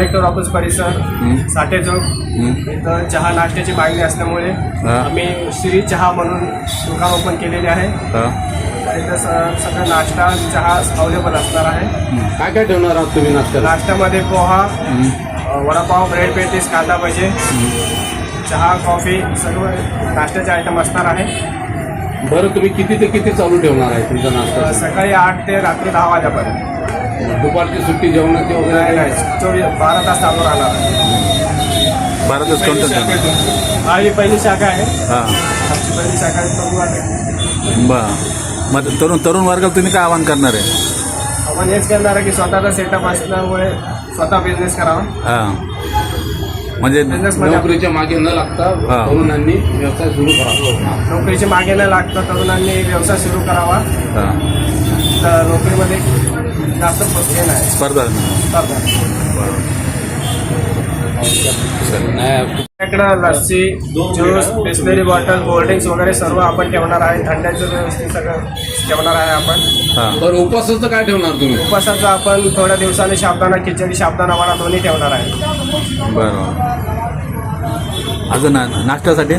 Collector office परिसर साठे चौक इथं चहा नाश्त्याची मागणी असल्यामुळे आम्ही श्री चहा म्हणून दुकान ओपन केलेले आहे. इथं सगळं नाश्ता चहा अवेलेबल असणार आहे. काय काय ठेवणार आहात तुम्ही नाश्त्याला? नाश्त्यामध्ये पोहा, वडापाव, ब्रेड पेटीस, कांदा भजी, चहा, कॉफी सर्व नाश्त्याचे आयटम असणार आहे. बरं, तुम्ही किती ते किती चालू ठेवणार आहे तुमचा नाश्ता? सकाळी 8 ते रात्री 10 वाजेपर्यंत. दुपारची सुट्टी जेवणाची वगैरे नाही, 12 तास चालू राहणार आहे. 12 तास कंटिन्यू. हा ही पहिली शाखा आहे. हां, आमची पहिली शाखा आहे. बरं. मग तरुण वर्गाला तुम्ही काय आवाहन करणार आहे? आपण हेच करणार आहे की स्वतःचा सेटअप असल्यामुळे स्वतः बिझनेस करावा. हां, म्हणजे बिझनेसमध्ये नोकरीच्या मागे न लागता तरुणांनी व्यवसाय सुरू करावा. नोकरीची मागे न लागता तरुणांनी व्यवसाय सुरू करावा. हां, तर नोकरीमध्ये जास्त हे नाही स्पर्धा आपल्याकडं lassi, juice, Bisleri bottle, cold drinks वगैरे सर्व आपण ठेवणार आहे. थंड्याचं व्यवस्थित सगळं ठेवणार आहे आपण. हां, बरं, उपवासाचं काय ठेवणार तुम्ही? उपवासाचं आपण थोड्या दिवसांनी साबुदाणा खिचडी, साबुदाणा वडा दोन्ही ठेवणार आहे. बरं. अजून नाश्त्यासाठी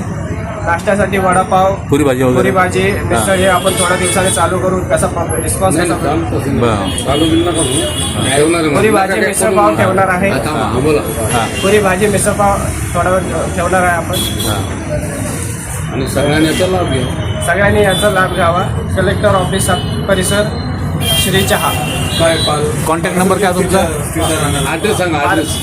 नाश्त्यासाठी वडापाव, पुरी भाजी पुरी वगैरे? भाजी, मिसळ हे आपण थोड्या दिवसांनी चालू करू. कसा रिस्पॉन्स नाही, कसा बरं. चालू बिल नका करू. ठेवणार आहे. पुरी भाजी, नका मिसळ करू. पाव ठेवणार आहे. हा, थांबा. हा, बोला. हां, पुरी भाजी, मिसळ पाव थोडा वेळ ठेवणार आहे आपण. हां. आणि सगळ्यांनी याचा लाभ घ्या. सगळ्यांनी याचा लाभ घ्यावा. कलेक्टर ऑफिस परिसर श्री चहा. कॉन्टॅक्ट नंबर काय तुमचा? ॲड्रेस सांगा. ॲड्रेस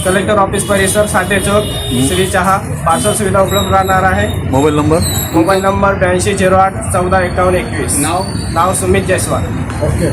कलेक्टर ऑफिस परिसर साठे चौक श्री चहा. पार्सल सुविधा उपलब्ध राहणार आहे. Mobile number? Mobile number 8208 14 51 21. नाव? नाव सुमित जयस्वाल. ओके.